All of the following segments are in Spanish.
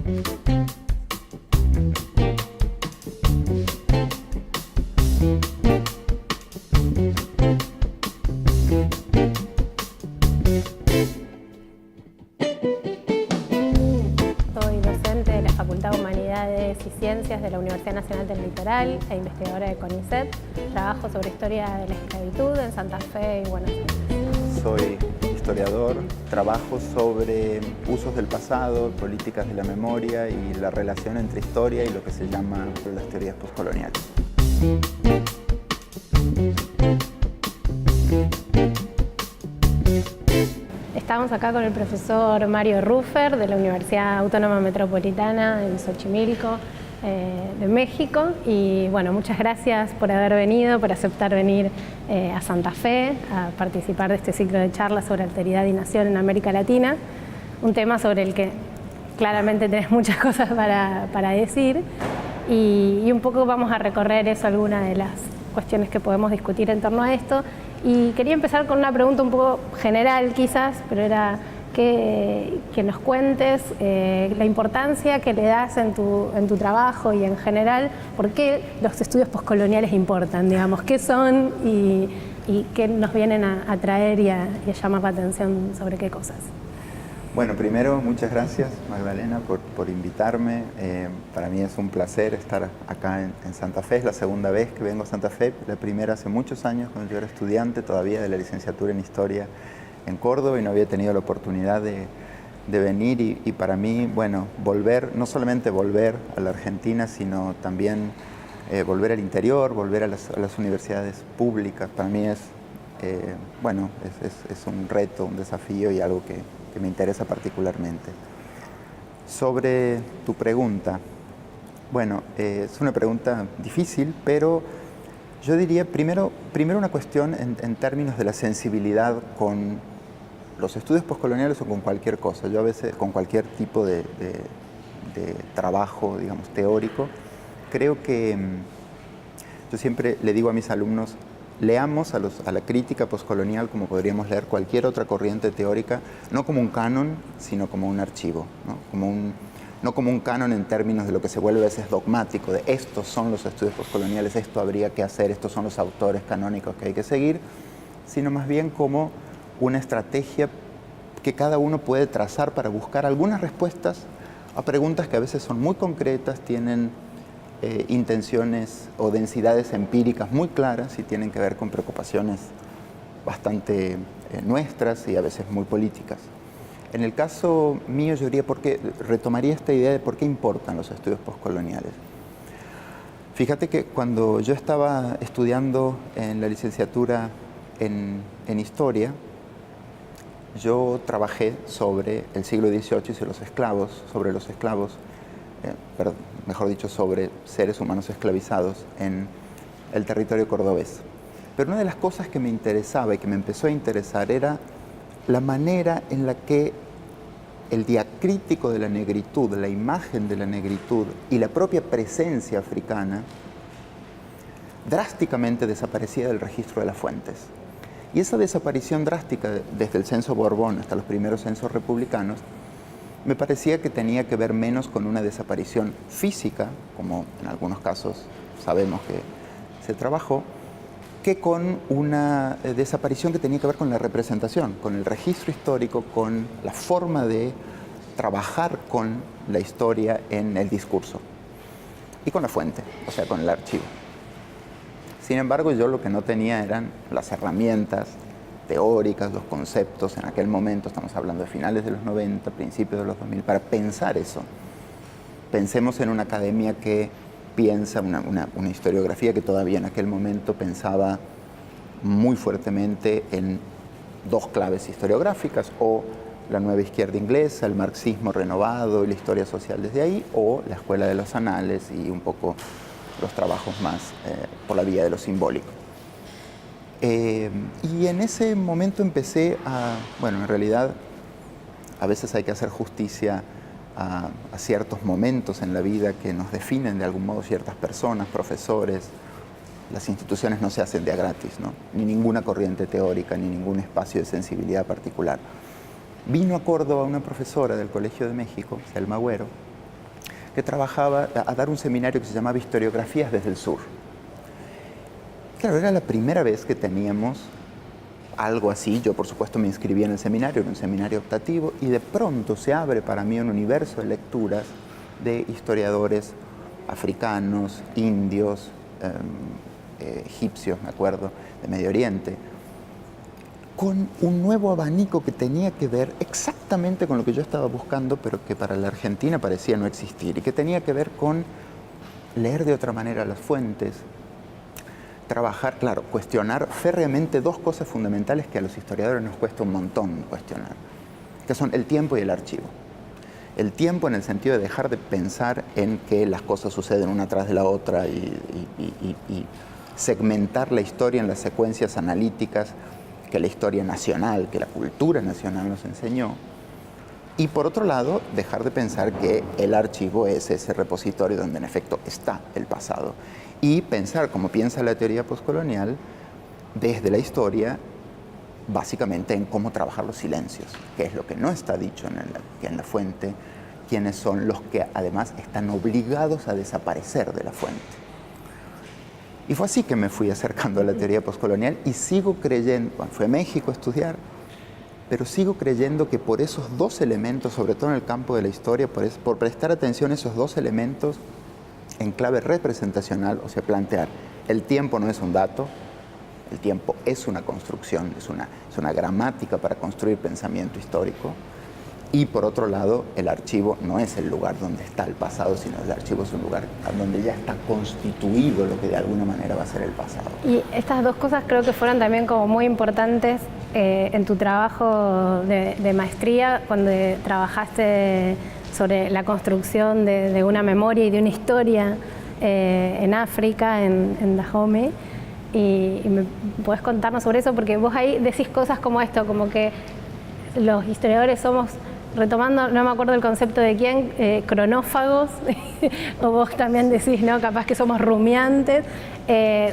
Soy docente de la Facultad de Humanidades y Ciencias de la Universidad Nacional del Litoral e investigadora de CONICET. Trabajo sobre historia de la esclavitud en Santa Fe y Buenos Aires. Soy historiador, trabajo sobre usos del pasado, políticas de la memoria y la relación entre historia y lo que se llama las teorías postcoloniales. Estamos acá con el profesor Mario Ruffer de la Universidad Autónoma Metropolitana en Xochimilco, de México. Y bueno, muchas gracias por haber venido, por aceptar venir a Santa Fe a participar de este ciclo de charlas sobre alteridad y nación en América Latina. Un tema sobre el que claramente tenés muchas cosas para decir. Y un poco vamos a recorrer eso, algunas de las cuestiones que podemos discutir en torno a esto. Y quería empezar con una pregunta un poco general quizás, pero era que nos cuentes la importancia que le das en tu trabajo y en general, por qué los estudios postcoloniales importan, digamos, qué son y qué nos vienen a traer y a llamar la atención sobre qué cosas. Bueno, primero, muchas gracias, Magdalena, por invitarme. Para mí es un placer estar acá en Santa Fe. Es la segunda vez que vengo a Santa Fe. La primera hace muchos años, cuando yo era estudiante todavía de la licenciatura en Historia en Córdoba, y no había tenido la oportunidad de venir. Y para mí, bueno, volver, no solamente volver a la Argentina, sino también volver al interior, volver a las universidades públicas. Para mí es, bueno, es un reto, un desafío y algo que me interesa particularmente. Sobre tu pregunta, bueno, es una pregunta difícil, pero yo diría primero una cuestión en términos de la sensibilidad con los estudios postcoloniales o con cualquier cosa. Yo a veces, con cualquier tipo de trabajo, digamos, teórico, creo que yo siempre le digo a mis alumnos, leamos a la crítica postcolonial como podríamos leer cualquier otra corriente teórica, no como un canon, sino como un archivo, ¿no? No como un canon en términos de lo que se vuelve a veces dogmático, de estos son los estudios postcoloniales, esto habría que hacer, estos son los autores canónicos que hay que seguir, sino más bien como una estrategia que cada uno puede trazar para buscar algunas respuestas a preguntas que a veces son muy concretas, tienen intenciones o densidades empíricas muy claras y tienen que ver con preocupaciones bastante nuestras y a veces muy políticas. En el caso mío, yo diría, retomaría esta idea de por qué importan los estudios postcoloniales. Fíjate que cuando yo estaba estudiando en la licenciatura en Historia, yo trabajé sobre el siglo XVIII y sobre los esclavos, mejor dicho, sobre seres humanos esclavizados en el territorio cordobés. Pero una de las cosas que me interesaba y que me empezó a interesar era la manera en la que el diacrítico de la negritud, la imagen de la negritud y la propia presencia africana drásticamente desaparecía del registro de las fuentes. Y esa desaparición drástica, desde el censo Borbón hasta los primeros censos republicanos, me parecía que tenía que ver menos con una desaparición física, como en algunos casos sabemos que se trabajó, que con una desaparición que tenía que ver con la representación, con el registro histórico, con la forma de trabajar con la historia en el discurso y con la fuente, o sea, con el archivo. Sin embargo, yo lo que no tenía eran las herramientas teóricas, los conceptos en aquel momento, estamos hablando de finales de los 90, principios de los 2000, para pensar eso. Pensemos en una academia que piensa, una historiografía que todavía en aquel momento pensaba muy fuertemente en dos claves historiográficas, o la nueva izquierda inglesa, el marxismo renovado y la historia social desde ahí, o la escuela de los anales y un poco los trabajos más por la vía de lo simbólico. Y en ese momento empecé bueno, en realidad a veces hay que hacer justicia a ciertos momentos en la vida que nos definen de algún modo ciertas personas, profesores. Las instituciones no se hacen de a gratis, ¿no? Ni ninguna corriente teórica, ni ningún espacio de sensibilidad particular. Vino a Córdoba una profesora del Colegio de México, Selma Agüero, que trabajaba a dar un seminario que se llamaba Historiografías desde el Sur. Claro, era la primera vez que teníamos algo así. Yo, por supuesto, me inscribí en el seminario, era un seminario optativo, y de pronto se abre para mí un universo de lecturas de historiadores africanos, indios, egipcios, me acuerdo, de Medio Oriente, con un nuevo abanico que tenía que ver exactamente con lo que yo estaba buscando, pero que para la Argentina parecía no existir, y que tenía que ver con leer de otra manera las fuentes, trabajar, claro, cuestionar férreamente dos cosas fundamentales que a los historiadores nos cuesta un montón cuestionar, que son el tiempo y el archivo. El tiempo en el sentido de dejar de pensar en que las cosas suceden una tras de la otra y segmentar la historia en las secuencias analíticas que la historia nacional, que la cultura nacional nos enseñó. Y por otro lado, dejar de pensar que el archivo es ese repositorio donde en efecto está el pasado. Y pensar, como piensa la teoría postcolonial, desde la historia, básicamente en cómo trabajar los silencios, que es lo que no está dicho en la fuente, quiénes son los que además están obligados a desaparecer de la fuente. Y fue así que me fui acercando a la teoría postcolonial y sigo creyendo, bueno, fui a México a estudiar, pero sigo creyendo que por esos dos elementos, sobre todo en el campo de la historia, por prestar atención a esos dos elementos en clave representacional, o sea, plantear, el tiempo no es un dato, el tiempo es una construcción, es una gramática para construir pensamiento histórico, y por otro lado, el archivo no es el lugar donde está el pasado, sino el archivo es un lugar donde ya está constituido lo que de alguna manera va a ser el pasado. Y estas dos cosas creo que fueron también como muy importantes en tu trabajo de maestría, cuando trabajaste sobre la construcción de una memoria y de una historia en África, en Dahomey. Y me podés contarnos sobre eso, porque vos ahí decís cosas como esto, como que los historiadores somos, retomando, no me acuerdo el concepto de quién, cronófagos, o vos también decís, ¿no? Capaz que somos rumiantes.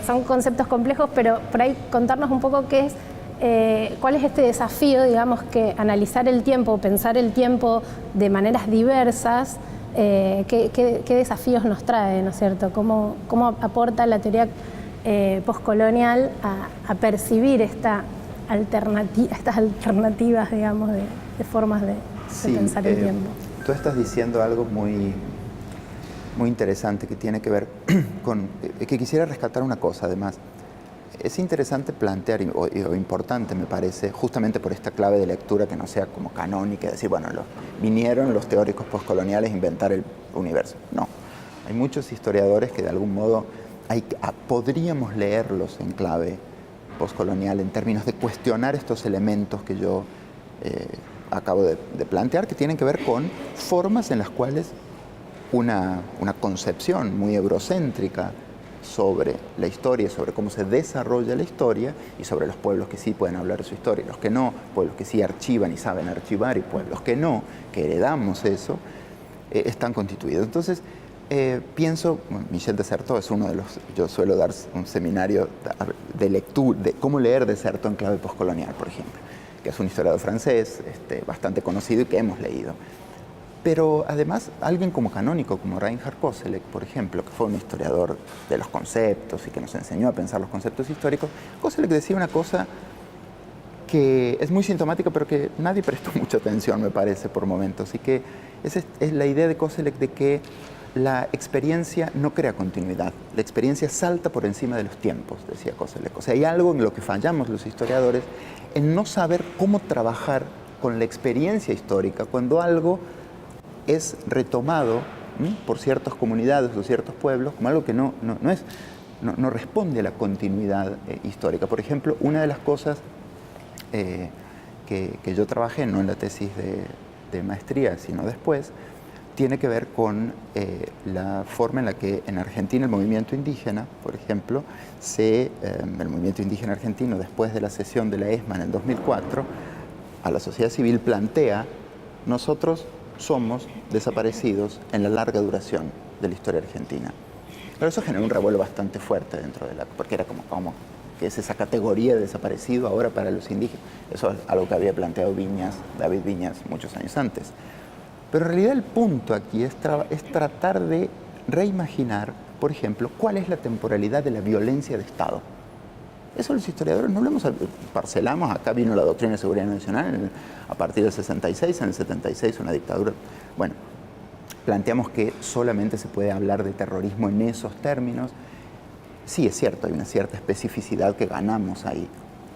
Son conceptos complejos, pero por ahí contarnos un poco qué es, cuál es este desafío, digamos, que analizar el tiempo, pensar el tiempo de maneras diversas, qué desafíos nos trae, ¿no es cierto? ¿Cómo aporta la teoría postcolonial a percibir estas alternativas, digamos, de formas de pensar el tiempo? Tú estás diciendo algo muy interesante que tiene que ver con, que quisiera rescatar una cosa además. Es interesante plantear, o importante me parece, justamente por esta clave de lectura que no sea como canónica, decir, bueno, vinieron los teóricos postcoloniales a inventar el universo. No, hay muchos historiadores que de algún modo podríamos leerlos en clave postcolonial en términos de cuestionar estos elementos que yo acabo de plantear, que tienen que ver con formas en las cuales una concepción muy eurocéntrica sobre la historia, sobre cómo se desarrolla la historia y sobre los pueblos que sí pueden hablar de su historia y los que no, pueblos que sí archivan y saben archivar y pueblos que no, que heredamos eso, están constituidos. Entonces, pienso, bueno, Michel de Certeau es uno de los, yo suelo dar un seminario de lectura, de cómo leer de Certeau en clave postcolonial, por ejemplo, que es un historiador francés bastante conocido y que hemos leído. Pero además, alguien como canónico, como Reinhard Koselleck, por ejemplo, que fue un historiador de los conceptos y que nos enseñó a pensar los conceptos históricos, Koselleck decía una cosa que es muy sintomática, pero que nadie prestó mucha atención, me parece, por momentos, y que es la idea de Koselleck de que la experiencia no crea continuidad, la experiencia salta por encima de los tiempos, decía Koselleck. O sea, hay algo en lo que fallamos los historiadores, en no saber cómo trabajar con la experiencia histórica cuando algo es retomado por ciertas comunidades o ciertos pueblos como algo que no responde a la continuidad histórica. Por ejemplo, una de las cosas que yo trabajé, no en la tesis de maestría, sino después, tiene que ver con la forma en la que en Argentina el movimiento indígena, por ejemplo, el movimiento indígena argentino, después de la sesión de la ESMA en el 2004, a la sociedad civil plantea: nosotros somos desaparecidos en la larga duración de la historia argentina. Pero eso generó un revuelo bastante fuerte dentro de porque era como que es esa categoría de desaparecido ahora para los indígenas. Eso es algo que había planteado David Viñas muchos años antes. Pero en realidad el punto aquí es tratar de reimaginar, por ejemplo, cuál es la temporalidad de la violencia de Estado. Eso los historiadores no lo hemos parcelamos. Acá vino la doctrina de seguridad nacional a partir del 66, en el 76 una dictadura. Bueno, planteamos que solamente se puede hablar de terrorismo en esos términos. Sí, es cierto, hay una cierta especificidad que ganamos ahí,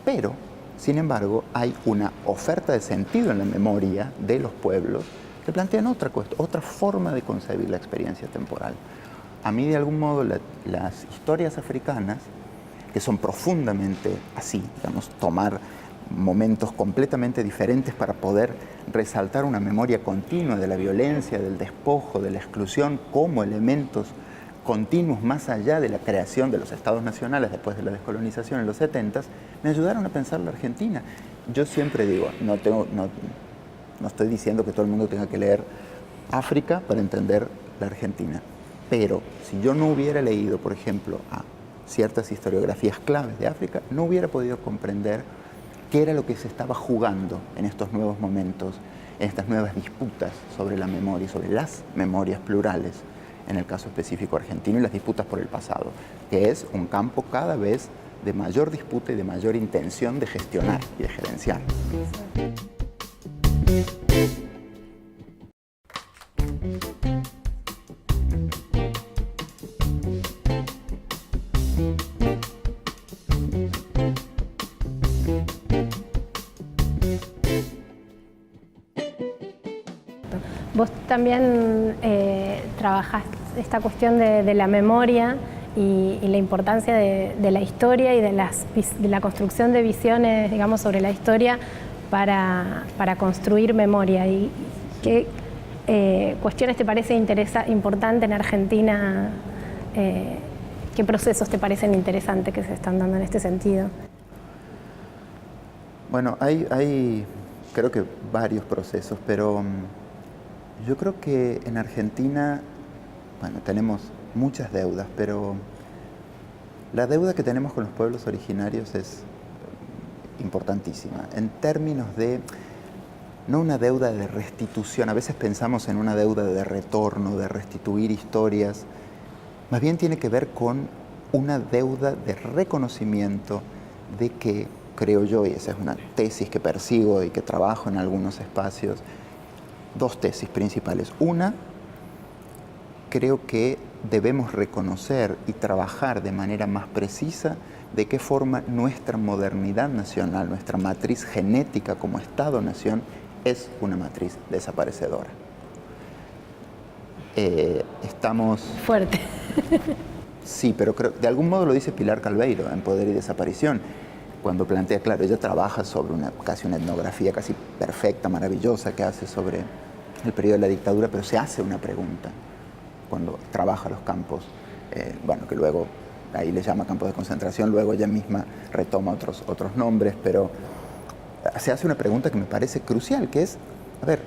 pero, sin embargo, hay una oferta de sentido en la memoria de los pueblos que plantean otra forma de concebir la experiencia temporal. A mí, de algún modo, las historias africanas, que son profundamente así, digamos, tomar momentos completamente diferentes para poder resaltar una memoria continua de la violencia, del despojo, de la exclusión como elementos continuos más allá de la creación de los estados nacionales después de la descolonización en los 70s, me ayudaron a pensar la Argentina. Yo siempre digo, no estoy diciendo que todo el mundo tenga que leer África para entender la Argentina, pero si yo no hubiera leído, por ejemplo, a ciertas historiografías claves de África, no hubiera podido comprender qué era lo que se estaba jugando en estos nuevos momentos, en estas nuevas disputas sobre la memoria, sobre las memorias plurales, en el caso específico argentino, y las disputas por el pasado, que es un campo cada vez de mayor disputa y de mayor intención de gestionar y de gerenciar. Vos también trabajás esta cuestión de la memoria y la importancia de la historia y de la construcción de visiones, digamos, sobre la historia para construir memoria. ¿Y qué cuestiones te parece importante en Argentina? ¿Qué procesos te parecen interesantes que se están dando en este sentido? Bueno, hay creo que varios procesos, pero yo creo que en Argentina, bueno, tenemos muchas deudas, pero la deuda que tenemos con los pueblos originarios es importantísima, en términos de, no una deuda de restitución, a veces pensamos en una deuda de retorno, de restituir historias, más bien tiene que ver con una deuda de reconocimiento de que, creo yo, y esa es una tesis que persigo y que trabajo en algunos espacios, dos tesis principales. Una, creo que debemos reconocer y trabajar de manera más precisa de qué forma nuestra modernidad nacional, nuestra matriz genética como Estado-nación, es una matriz desaparecedora. Estamos... Fuerte. Sí, pero creo, de algún modo lo dice Pilar Calveiro en Poder y Desaparición, cuando plantea, claro, ella trabaja sobre casi una etnografía casi perfecta, maravillosa que hace sobre el periodo de la dictadura, pero se hace una pregunta cuando trabaja los campos, bueno, que luego ahí le llama campos de concentración, luego ella misma retoma otros nombres, pero se hace una pregunta que me parece crucial, que es, a ver,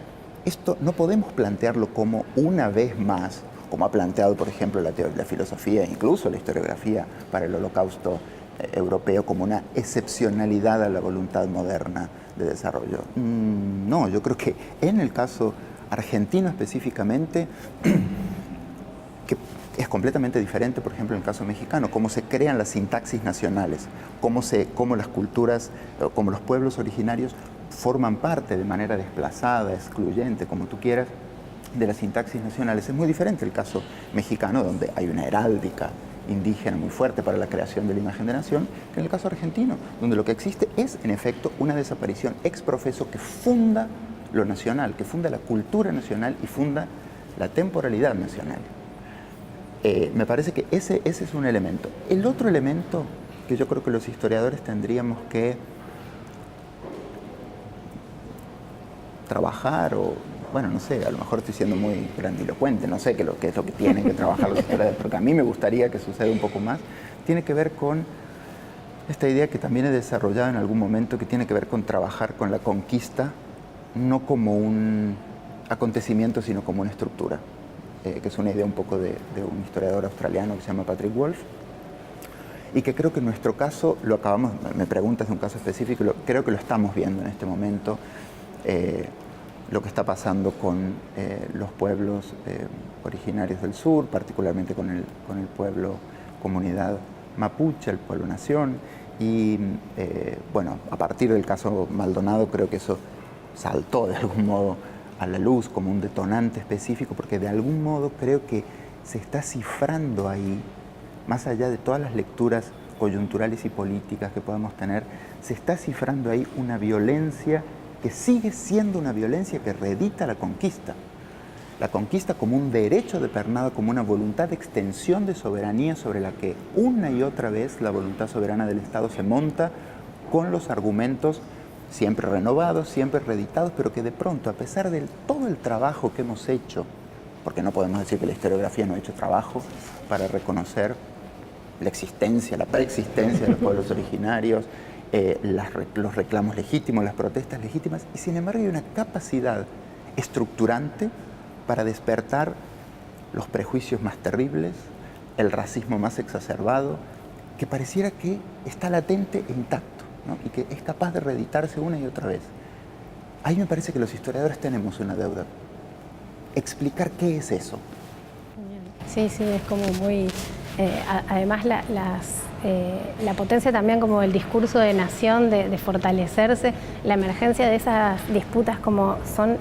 esto no podemos plantearlo como una vez más, como ha planteado, por ejemplo, la filosofía, incluso la historiografía para el Holocausto europeo, como una excepcionalidad a la voluntad moderna de desarrollo. No, yo creo que en el caso argentino específicamente, que es completamente diferente, por ejemplo, en el caso mexicano, cómo se crean las sintaxis nacionales, cómo las culturas, cómo los pueblos originarios forman parte de manera desplazada, excluyente, como tú quieras, de las sintaxis nacionales. Es muy diferente el caso mexicano, donde hay una heráldica indígena muy fuerte para la creación de la imagen de nación, que en el caso argentino, donde lo que existe es, en efecto, una desaparición ex profeso que funda lo nacional, que funda la cultura nacional y funda la temporalidad nacional. Me parece que ese es un elemento. El otro elemento que yo creo que los historiadores tendríamos que trabajar, o bueno, no sé, a lo mejor estoy siendo muy grandilocuente, no sé qué es lo que tienen que trabajar los historiadores, porque a mí me gustaría que suceda un poco más, tiene que ver con esta idea que también he desarrollado en algún momento, que tiene que ver con trabajar con la conquista, no como un acontecimiento, sino como una estructura, que es una idea un poco de un historiador australiano que se llama Patrick Wolf, y que creo que en nuestro caso, lo acabamos, me preguntas de un caso específico, creo que lo estamos viendo en este momento. lo que está pasando con los pueblos originarios del sur, particularmente con el pueblo comunidad mapuche, el pueblo nación, y bueno, a partir del caso Maldonado creo que eso saltó de algún modo a la luz como un detonante específico, porque de algún modo creo que se está cifrando ahí, más allá de todas las lecturas coyunturales y políticas que podamos tener, se está cifrando ahí una violencia que sigue siendo una violencia que reedita la conquista. La conquista como un derecho de pernada, como una voluntad de extensión de soberanía sobre la que una y otra vez la voluntad soberana del Estado se monta con los argumentos siempre renovados, siempre reeditados, pero que de pronto, a pesar de todo el trabajo que hemos hecho, porque no podemos decir que la historiografía no ha hecho trabajo para reconocer la existencia, la preexistencia de los pueblos originarios, los reclamos legítimos, las protestas legítimas, y sin embargo hay una capacidad estructurante para despertar los prejuicios más terribles, el racismo más exacerbado, que pareciera que está latente e intacto, ¿no? Y que es capaz de reeditarse una y otra vez. Ahí me parece que los historiadores tenemos una deuda. Explicar qué es eso. Sí, sí, es como muy... además la potencia también como el discurso de nación, de fortalecerse, la emergencia de esas disputas como son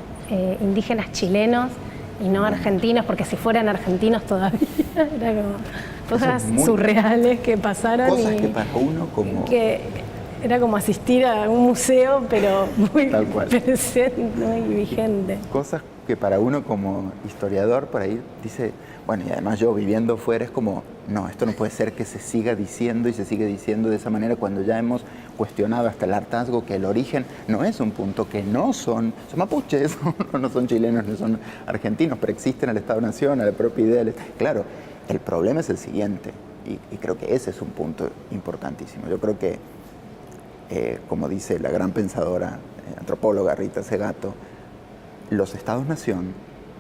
indígenas chilenos y no argentinos, porque si fueran argentinos todavía era como cosas surreales que pasaron. Cosas que para uno como... Que era como asistir a un museo, pero muy presente, muy vigente. Cosas que para uno como historiador por ahí dice, bueno, y además yo viviendo fuera es como, no, esto no puede ser que se siga diciendo y se sigue diciendo de esa manera cuando ya hemos cuestionado hasta el hartazgo que el origen no es un punto, que no son mapuches, no son chilenos, no son argentinos, pero existen al Estado-Nación, a la propia idea. Claro, el problema es el siguiente, y creo que ese es un punto importantísimo. Yo creo que, como dice la gran pensadora, antropóloga Rita Segato, los Estados-Nación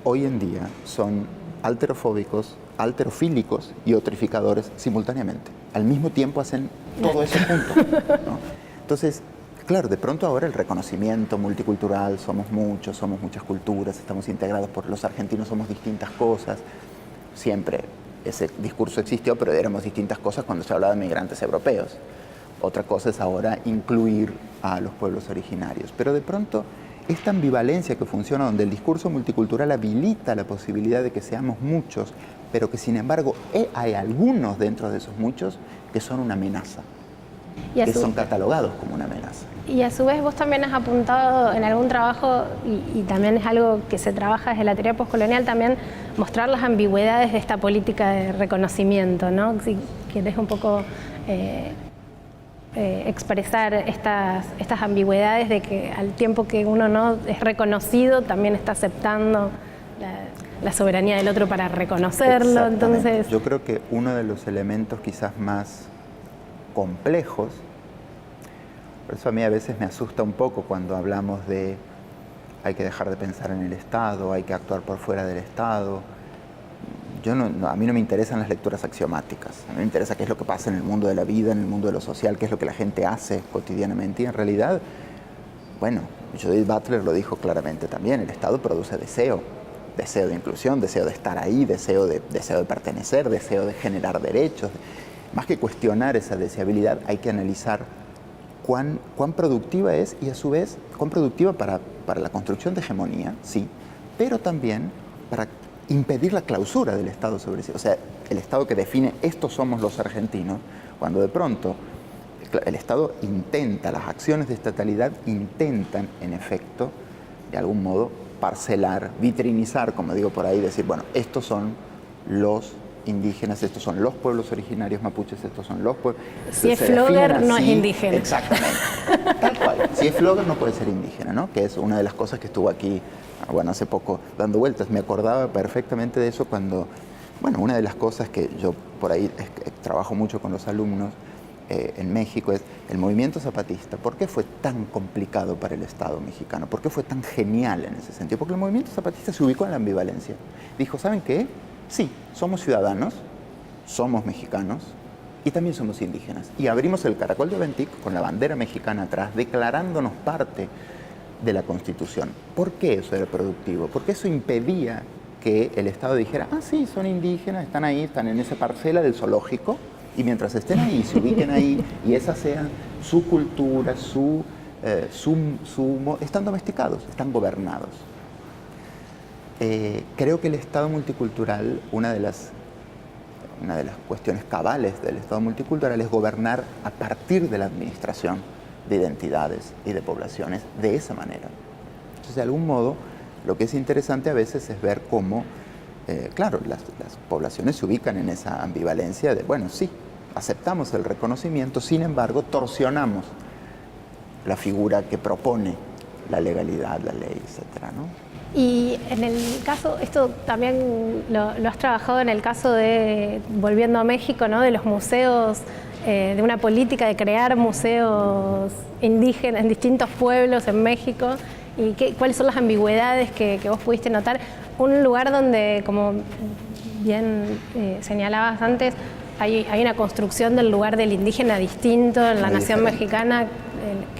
hoy en día son alterofóbicos, alterofílicos y otrificadores simultáneamente. Al mismo tiempo hacen todo eso junto, ¿no? Entonces, claro, de pronto ahora el reconocimiento multicultural, somos muchas culturas, estamos integrados por los argentinos, somos distintas cosas. Siempre ese discurso existió, pero éramos distintas cosas cuando se hablaba de migrantes europeos. Otra cosa es ahora incluir a los pueblos originarios. Pero de pronto esta ambivalencia que funciona, donde el discurso multicultural habilita la posibilidad de que seamos muchos, pero que sin embargo hay algunos dentro de esos muchos que son una amenaza, que son catalogados como una amenaza. Y a su vez vos también has apuntado en algún trabajo, y también es algo que se trabaja desde la teoría postcolonial, también mostrar las ambigüedades de esta política de reconocimiento, ¿no? Si querés un poco expresar estas ambigüedades de que al tiempo que uno no es reconocido, también está aceptando la soberanía del otro para reconocerlo. Entonces, yo creo que uno de los elementos quizás más complejos, por eso a mí a veces me asusta un poco cuando hablamos de hay que dejar de pensar en el Estado, hay que actuar por fuera del Estado. A mí no me interesan las lecturas axiomáticas, a mí me interesa qué es lo que pasa en el mundo de la vida, en el mundo de lo social, qué es lo que la gente hace cotidianamente. Y en realidad, bueno, Judith Butler lo dijo claramente también, el Estado produce deseo de inclusión, deseo de estar ahí, deseo de pertenecer, deseo de generar derechos. Más que cuestionar esa deseabilidad, hay que analizar cuán productiva es y a su vez cuán productiva para la construcción de hegemonía, sí, pero también para impedir la clausura del Estado sobre sí. O sea, el Estado que define estos somos los argentinos, cuando de pronto el Estado intenta, las acciones de estatalidad intentan en efecto, de algún modo, parcelar, vitrinizar, como digo por ahí, decir, bueno, estos son los indígenas, estos son los pueblos originarios mapuches, estos son los pueblos... Si es flogger, no es indígena. Exactamente, tal cual. Si es flogger, no puede ser indígena, ¿no? Que es una de las cosas que estuvo aquí, bueno, hace poco dando vueltas. Me acordaba perfectamente de eso cuando, bueno, una de las cosas que yo por ahí trabajo mucho con los alumnos en México es el movimiento zapatista. ¿Por qué fue tan complicado para el Estado mexicano? ¿Por qué fue tan genial en ese sentido? Porque el movimiento zapatista se ubicó en la ambivalencia. Dijo, ¿saben qué? Sí, somos ciudadanos, somos mexicanos y también somos indígenas. Y abrimos el caracol de Ventic con la bandera mexicana atrás, declarándonos parte de la Constitución. ¿Por qué eso era productivo? Porque eso impedía que el Estado dijera, ah, sí, son indígenas, están ahí, están en esa parcela del zoológico, y mientras estén ahí, se ubiquen ahí, y esa sea su cultura, están domesticados, están gobernados. Creo que el Estado multicultural, una de las cuestiones cabales del Estado multicultural es gobernar a partir de la administración de identidades y de poblaciones de esa manera. Entonces, de algún modo, lo que es interesante a veces es ver cómo, claro, las poblaciones se ubican en esa ambivalencia de, bueno, sí, aceptamos el reconocimiento, sin embargo, torsionamos la figura que propone la legalidad, la ley, etcétera, ¿no? Y en el caso, esto también lo has trabajado en el caso de, volviendo a México, ¿no? De los museos, de una política de crear museos indígenas en distintos pueblos en México. ¿Y cuáles son las ambigüedades que vos pudiste notar? Un lugar donde, como bien señalabas antes, hay una construcción del lugar del indígena distinto en la nación mexicana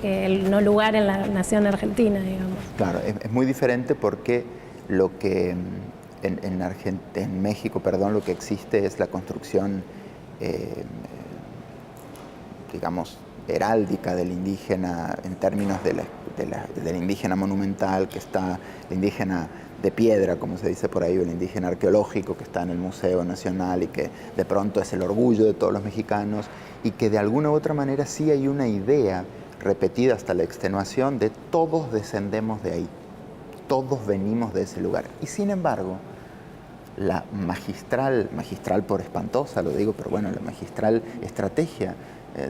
que el no lugar en la nación argentina, digamos. Claro, es muy diferente porque lo que en México, perdón, lo que existe es la construcción, digamos, heráldica del indígena en términos del indígena monumental, que está el indígena de piedra, como se dice por ahí, o el indígena arqueológico que está en el Museo Nacional y que de pronto es el orgullo de todos los mexicanos, y que de alguna u otra manera sí hay una idea repetida hasta la extenuación de todos descendemos de ahí, todos venimos de ese lugar. Y sin embargo, la magistral por espantosa, lo digo, pero bueno, la magistral estrategia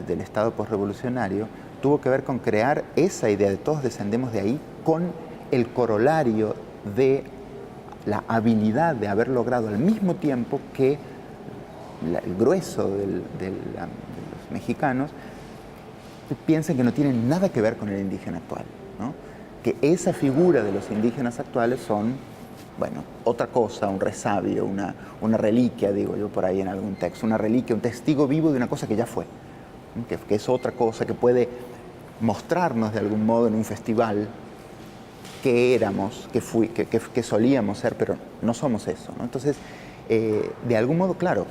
del Estado posrevolucionario tuvo que ver con crear esa idea de todos descendemos de ahí con el corolario de la habilidad de haber logrado al mismo tiempo que el grueso de los mexicanos piensen que no tienen nada que ver con el indígena actual, ¿no? Que esa figura de los indígenas actuales son, bueno, otra cosa, un resabio, una reliquia, digo yo por ahí en algún texto, una reliquia, un testigo vivo de una cosa que ya fue, ¿no? Que es otra cosa, que puede mostrarnos de algún modo en un festival que éramos, que solíamos ser, pero no somos eso, ¿no? Entonces, de algún modo, claro,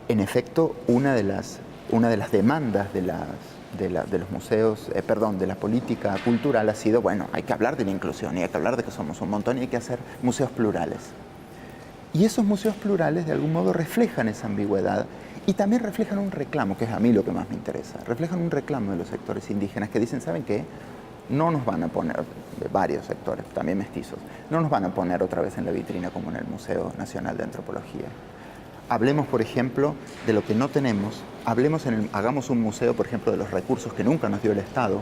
en efecto, una de las demandas de los museos, de la política cultural ha sido, bueno, hay que hablar de la inclusión y hay que hablar de que somos un montón y hay que hacer museos plurales. Y esos museos plurales de algún modo reflejan esa ambigüedad y también reflejan un reclamo, que es a mí lo que más me interesa, reflejan un reclamo de los sectores indígenas que dicen, ¿saben qué? No nos van a poner, de varios sectores, también mestizos, no nos van a poner otra vez en la vitrina como en el Museo Nacional de Antropología. Hablemos, por ejemplo, de lo que no tenemos, hagamos un museo, por ejemplo, de los recursos que nunca nos dio el Estado,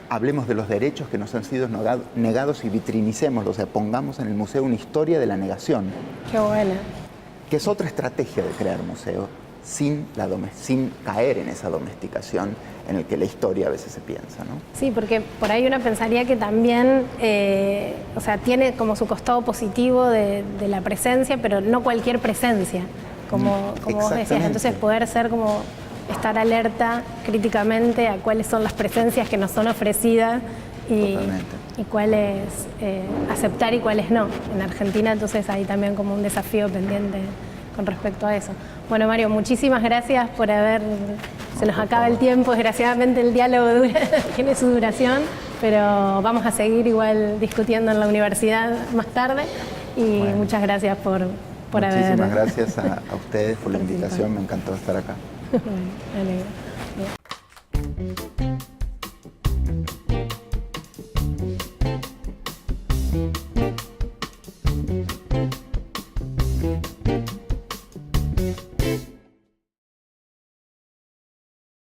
hablemos de los derechos que nos han sido negados y vitrinicémoslos, o sea, pongamos en el museo una historia de la negación. Qué buena. Que es otra estrategia de crear museos, sin caer en esa domesticación en el que la historia a veces se piensa, ¿no? Sí, porque por ahí uno pensaría que también, o sea, tiene como su costado positivo de la presencia, pero no cualquier presencia, como vos decías. Entonces poder ser como estar alerta críticamente a cuáles son las presencias que nos son ofrecidas y cuáles aceptar y cuáles no. En Argentina, entonces hay también como un desafío pendiente con respecto a eso. Bueno, Mario, muchísimas gracias por se nos acaba el tiempo, desgraciadamente el diálogo tiene su duración, pero vamos a seguir igual discutiendo en la universidad más tarde y bueno, muchas gracias por muchísimas gracias a ustedes por la invitación, me encantó estar acá. Bueno, me alegro. Bien.